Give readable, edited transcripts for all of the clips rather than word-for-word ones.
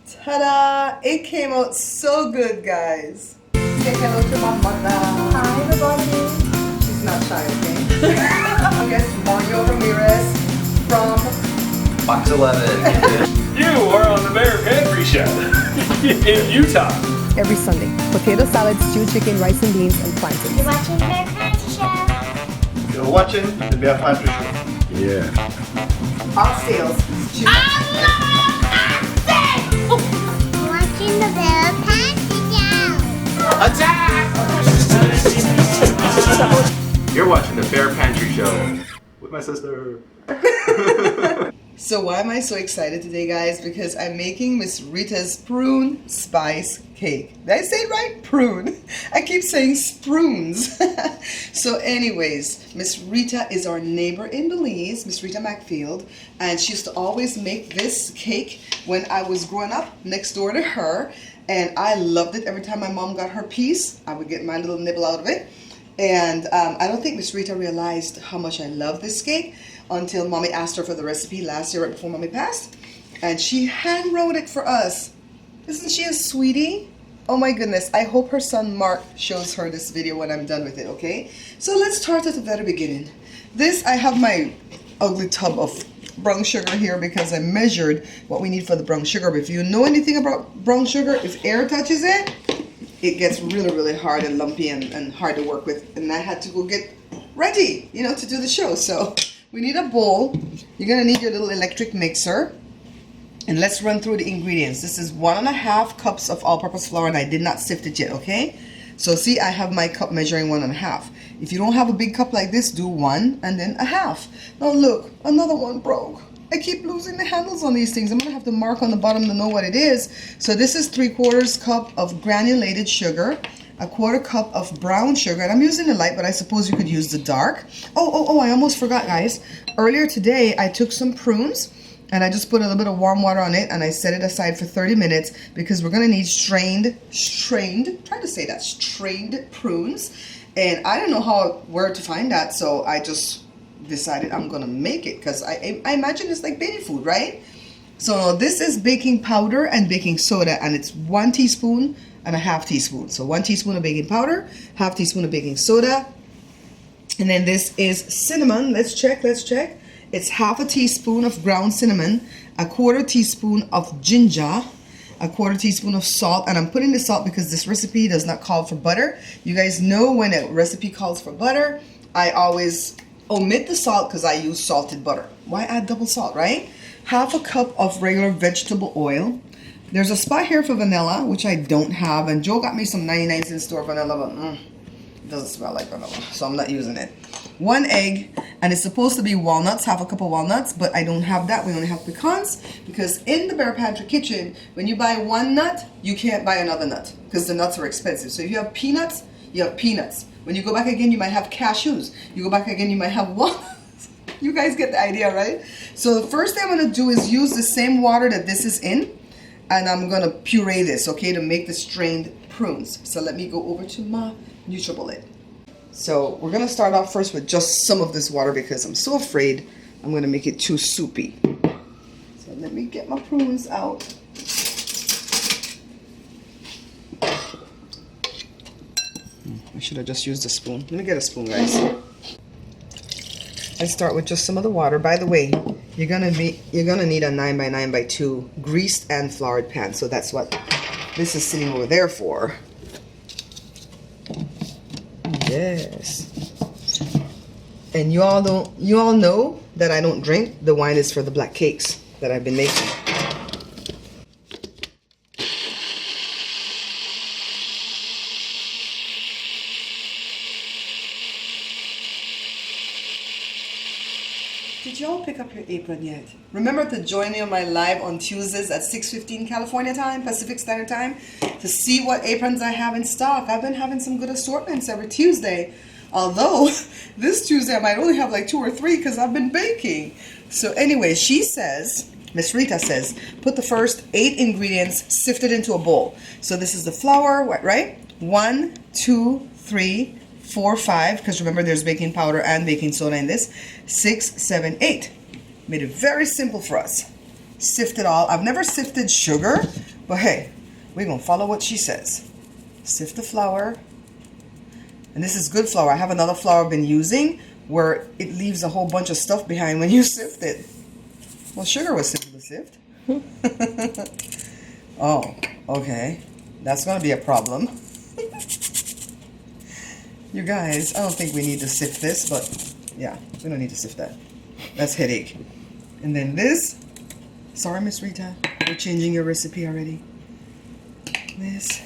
Ta-da! It came out so good, guys. Say hello to my mother. Hi, everybody. She's not shy, okay? Yes, Mario Ramirez from Box 11. You are on the Bear Pantry Show in Utah. Every Sunday, potato salad, stewed chicken, rice and beans, and plantains. You're watching the Bear Pantry Show. You're watching the Bear Pantry Show. Yeah. Oxtails. Watching the Bear Pantry Show. Attack! You're watching the Bear Pantry Show with my sister. So why am I so excited today, guys? Because I'm making Miss Rita's prune spice cake. Did I say it right? Prune. I keep saying sprunes. So anyways, Miss Rita is our neighbor in Belize, Miss Rita McField, and she used to always make this cake when I was growing up next door to her, and I loved it. Every time my mom got her piece, I would get my little nibble out of it. And I don't think Miss Rita realized how much I love this cake until Mommy asked her for the recipe last year right before Mommy passed. And she hand wrote it for us. Isn't she a sweetie? Oh my goodness. I hope her son Mark shows her this video when I'm done with it, okay? So let's start at the very beginning. This, I have my ugly tub of brown sugar here because I measured what we need for the brown sugar. But if you know anything about brown sugar, if air touches it, it gets really, really hard and lumpy and hard to work with. And I had to go get ready, you know, to do the show. So we need a bowl. You're gonna need your little electric mixer. And let's run through the ingredients. This is 1.5 cups of all-purpose flour, and I did not sift it yet, okay? So see, I have my cup measuring 1.5. If you don't have a big cup like this, do 1 and then 1/2. Now look, another one broke. I keep losing the handles on these things. I'm gonna have to mark on the bottom to know what it is. So this is 3/4 cup of granulated sugar, 1/4 cup of brown sugar, and I'm using the light, but I suppose you could use the dark. Oh, I almost forgot, guys. Earlier today, I took some prunes, and I just put a little bit of warm water on it, and I set it aside for 30 minutes because we're gonna need strained prunes. And I don't know where to find that, so I just decided I'm gonna make it because I imagine it's like baby food, right? So this is baking powder and baking soda, and it's 1 teaspoon and 1/2 teaspoon. So 1 teaspoon of baking powder, 1/2 teaspoon of baking soda, and then this is cinnamon. Let's check. It's 1/2 teaspoon of ground cinnamon, 1/4 teaspoon of ginger, 1/4 teaspoon of salt, and I'm putting the salt because this recipe does not call for butter. You guys know when a recipe calls for butter, I always omit the salt because I use salted butter. Why add double salt, right? 1/2 cup of regular vegetable oil. There's a spot here for vanilla, which I don't have, and Joe got me some 99-cent store vanilla, but it doesn't smell like vanilla, so I'm not using it. 1 egg, and it's supposed to be walnuts, 1/2 cup of walnuts, but I don't have that. We only have pecans, because in the Bear Pantry kitchen, when you buy one nut, you can't buy another nut, because the nuts are expensive. So if you have peanuts, you have peanuts. When you go back again, you might have cashews. You go back again, you might have walnuts. You guys get the idea, right? So the first thing I'm going to do is use the same water that this is in, and I'm going to puree this, okay, to make the strained prunes. So let me go over to my NutriBullet. So we're going to start off first with just some of this water because I'm so afraid I'm going to make it too soupy. So let me get my prunes out. I should have just used a spoon. Let me get a spoon, guys. I start with just some of the water. By the way, you're gonna need a 9x9x2 greased and floured pan. So that's what this is sitting over there for. Yes. And you all know that I don't drink. The wine is for the black cakes that I've been making. Did y'all pick up your apron yet? Remember to join me on my live on Tuesdays at 6:15 California time, Pacific Standard Time, to see what aprons I have in stock. I've been having some good assortments every Tuesday. Although, this Tuesday I might only have like 2 or 3 because I've been baking. So anyway, she says, Miss Rita says, put the first 8 ingredients sifted into a bowl. So this is the flour, right? 1, 2, 3, 4, 5, because remember there's baking powder and baking soda in this. 6, 7, 8. Made it very simple for us. Sift it all. I've never sifted sugar, But hey, we're gonna follow what she says. Sift the flour. And this is good flour. I have another flour I've been using where it leaves a whole bunch of stuff behind when you sift it. Well, sugar was simple to sift. Oh, okay. That's gonna be a problem. You guys, I don't think we need to sift this, but yeah, we don't need to sift that. That's headache. And then this, sorry, Miss Rita, we're changing your recipe already. This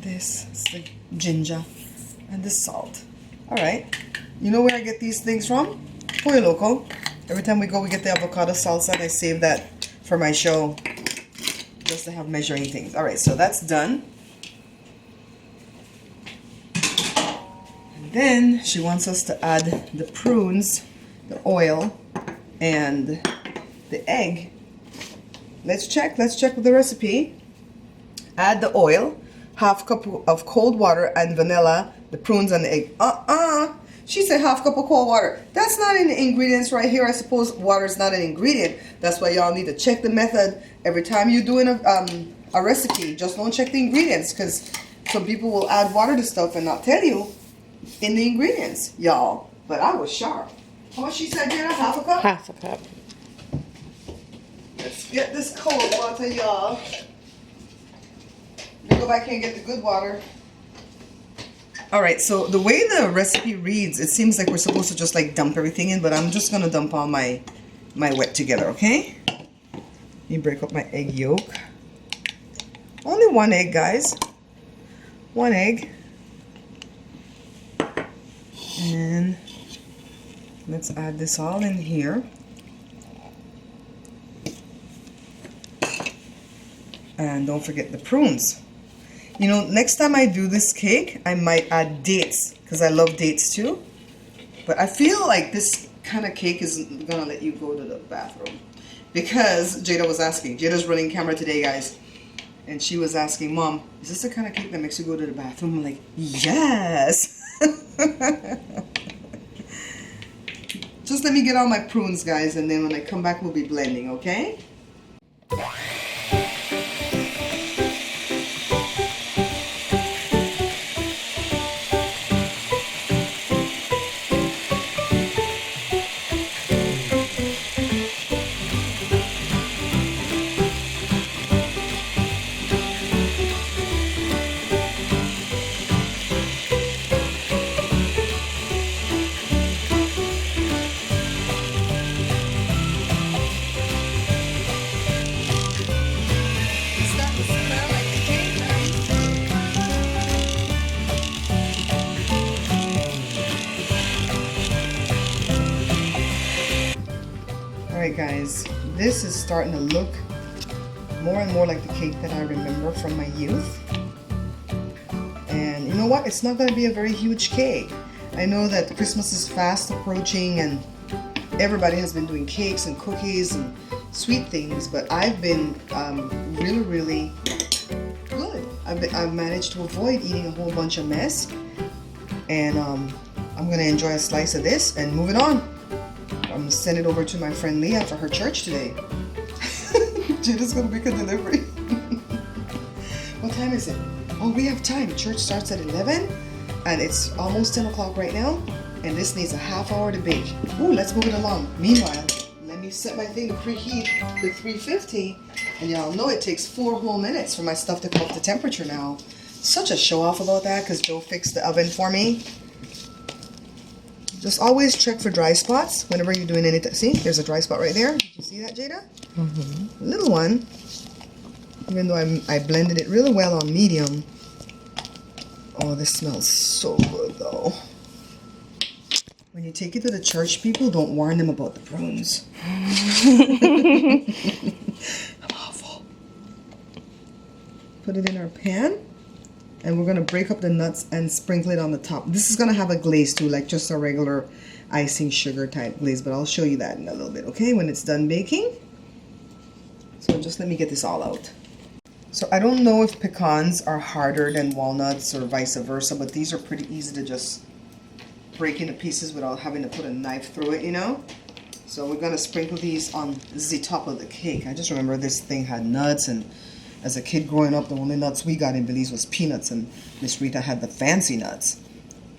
is the ginger, and the salt. All right, you know where I get these things from? Pollo Loco. Every time we go, we get the avocado salsa, and I save that for my show, just to have measuring things. All right, so that's done. Then she wants us to add the prunes, the oil, and the egg. Let's check with the recipe. Add the oil, half cup of cold water and vanilla, the prunes and the egg. She said half cup of cold water. That's not in the ingredients right here. I suppose water is not an ingredient. That's why y'all need to check the method every time you're doing a recipe. Just don't check the ingredients, because some people will add water to stuff and not tell you in the ingredients, y'all. But I was sharp. How much she said, Jenna? Half a cup? Half a cup. Let's get this cold water, y'all. We'll go back here and get the good water. Alright, so the way the recipe reads, it seems like we're supposed to just like dump everything in, but I'm just going to dump all my wet together, okay? Let me break up my egg yolk. Only one egg, guys. One egg. And let's add this all in here. And don't forget the prunes. You know, next time I do this cake, I might add dates, because I love dates too. But I feel like this kind of cake isn't gonna let you go to the bathroom, because Jada was asking. Jada's running camera today, guys. And she was asking, Mom, is this the kind of cake that makes you go to the bathroom? I'm like, yes. Just let me get all my prunes, guys, and then when I come back, we'll be blending, okay? Alright guys, this is starting to look more and more like the cake that I remember from my youth. And you know what? It's not going to be a very huge cake. I know that Christmas is fast approaching and everybody has been doing cakes and cookies and sweet things, but I've been really good. I've managed to avoid eating a whole bunch of mess, and I'm going to enjoy a slice of this and move it on. I'm going to send it over to my friend Leah for her church today. Jada's going to make a delivery. What time is it? Oh, we have time. Church starts at 11 and it's almost 10 o'clock right now, and this needs a half hour to bake. Ooh, let's move it along. Meanwhile, let me set my thing to preheat to 350, and y'all know it takes 4 whole minutes for my stuff to come up to temperature now. Such a show off about that, because Joe fixed the oven for me. Just always check for dry spots whenever you're doing anything. See, there's a dry spot right there. Did you see that, Jada? Mm-hmm. Little one. Even though I blended it really well on medium. Oh, this smells so good though. When you take it to the church, people don't warn them about the prunes. I'm awful. Put it in our pan. And we're going to break up the nuts and sprinkle it on the top. This is going to have a glaze too, like just a regular icing sugar type glaze. But I'll show you that in a little bit, okay, when it's done baking. So just let me get this all out. So I don't know if pecans are harder than walnuts or vice versa, but these are pretty easy to just break into pieces without having to put a knife through it, you know. So we're going to sprinkle these on the top of the cake. I just remember this thing had nuts and As a kid growing up, the only nuts we got in Belize was peanuts, and Miss Rita had the fancy nuts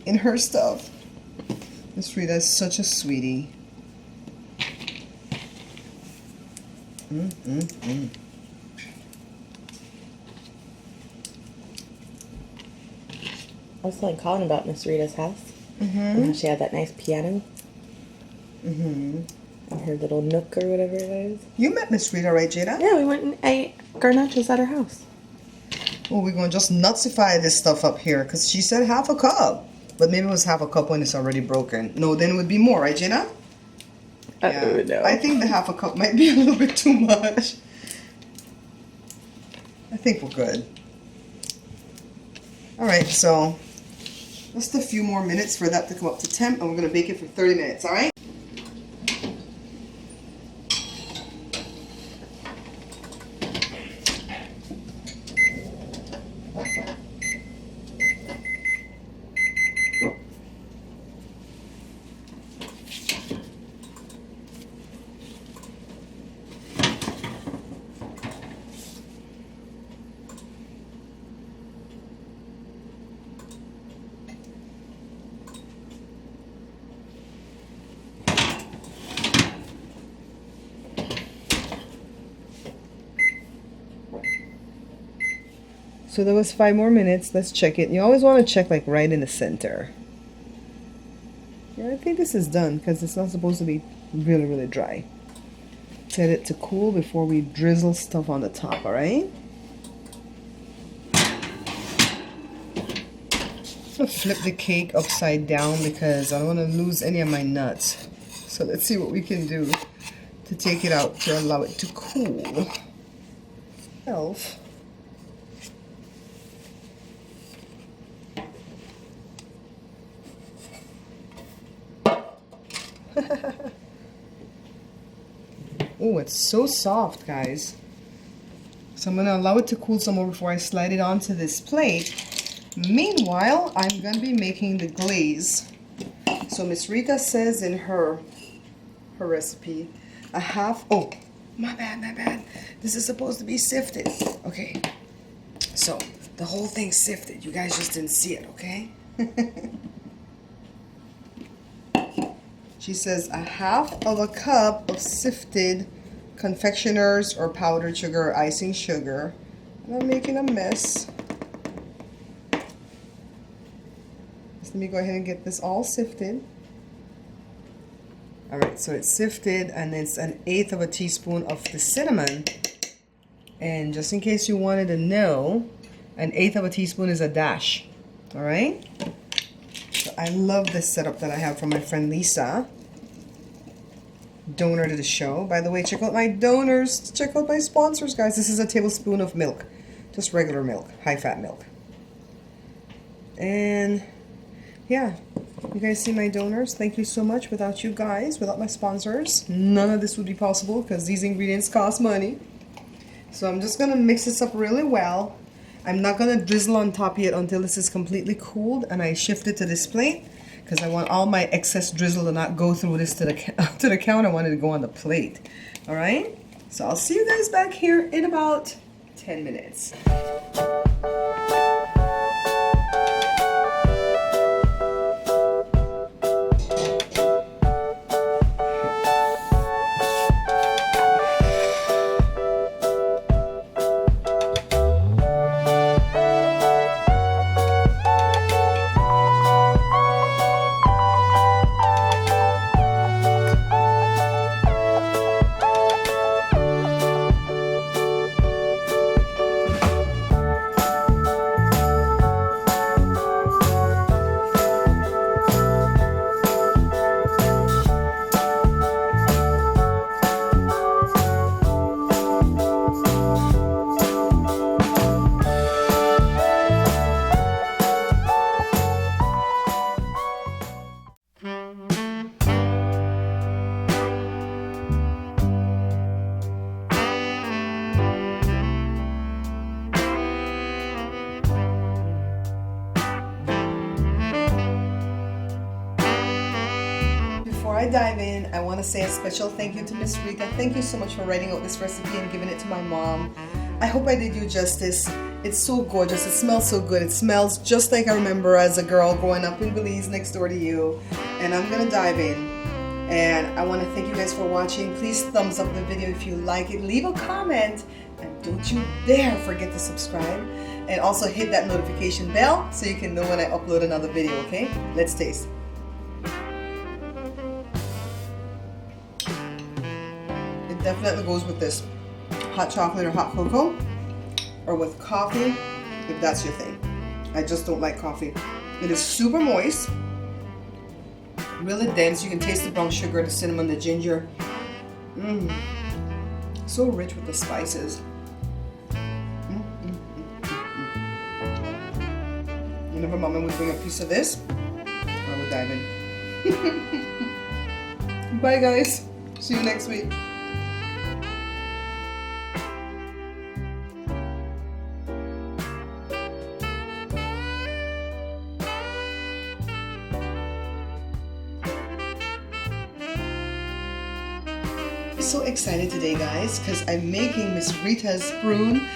in her stuff. Miss Rita is such a sweetie. I was telling Colin about Miss Rita's house. And how she had that nice piano. And her little nook or whatever it is. You met Miss Rita, right, Jada? Yeah, we went and ate garnachas at her house. Well, we're going to just nutsify this stuff up here, because she said half a cup. But maybe it was half a cup when it's already broken. No, then it would be more, right, Jada? Yeah. No. I think the half a cup might be a little bit too much. I think we're good. Alright, so just a few more minutes for that to come up to temp, and we're going to bake it for 30 minutes, alright? So there was 5 more minutes. Let's check it. You always want to check like right in the center. Yeah, I think this is done because it's not supposed to be really, really dry. Set it to cool before we drizzle stuff on the top, alright? I'm going to flip the cake upside down because I don't want to lose any of my nuts. So let's see what we can do to take it out to allow it to cool. Elf. Oh, it's so soft, guys. So I'm going to allow it to cool some more before I slide it onto this plate. Meanwhile, I'm going to be making the glaze. So Miss Rita says in her recipe, a half... Oh, my bad. This is supposed to be sifted. Okay. So, the whole thing's sifted. You guys just didn't see it, okay? She says a half of a cup of sifted confectioner's or powdered sugar or icing sugar. And I'm making a mess. Just let me go ahead and get this all sifted. Alright, so it's sifted and it's 1/8 of a teaspoon of the cinnamon. And just in case you wanted to know, 1/8 of a teaspoon is a dash. Alright? So I love this setup that I have from my friend Lisa. Donor to the show. By the way, check out my donors. Check out my sponsors, guys. This is a tablespoon of milk. Just regular milk. High-fat milk. And, yeah. You guys see my donors? Thank you so much. Without you guys, without my sponsors, none of this would be possible because these ingredients cost money. So I'm just going to mix this up really well. I'm not going to drizzle on top yet until this is completely cooled and I shift it to this plate because I want all my excess drizzle to not go through this to the counter. I want it to go on the plate. All right? So I'll see you guys back here in about 10 minutes. Before I dive in, I want to say a special thank you to Miss Rita. Thank you so much for writing out this recipe and giving it to my mom. I hope I did you justice. It's so gorgeous. It smells so good. It smells just like I remember as a girl growing up in Belize next door to you. And I'm gonna dive in. And I want to thank you guys for watching. Please thumbs up the video if you like it. Leave a comment. And don't you dare forget to subscribe. And also hit that notification bell so you can know when I upload another video, okay? Let's taste. It definitely goes with this hot chocolate or hot cocoa, or with coffee, if that's your thing. I just don't like coffee. It is super moist, really dense. You can taste the brown sugar, the cinnamon, the ginger. So rich with the spices. Whenever Mama would bring a piece of this, I would dive in. Bye guys. See you next week. So excited today, guys, because I'm making Miss Rita's Prune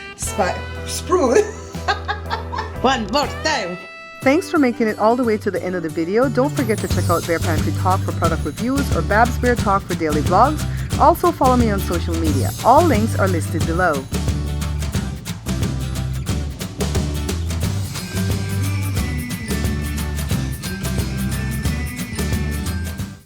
One more time. Thanks for making it all the way to the end of the video. Don't forget to check out Bear Pantry Talk for product reviews or Babs Bear Talk for daily vlogs. Also follow me on social media. All links are listed below.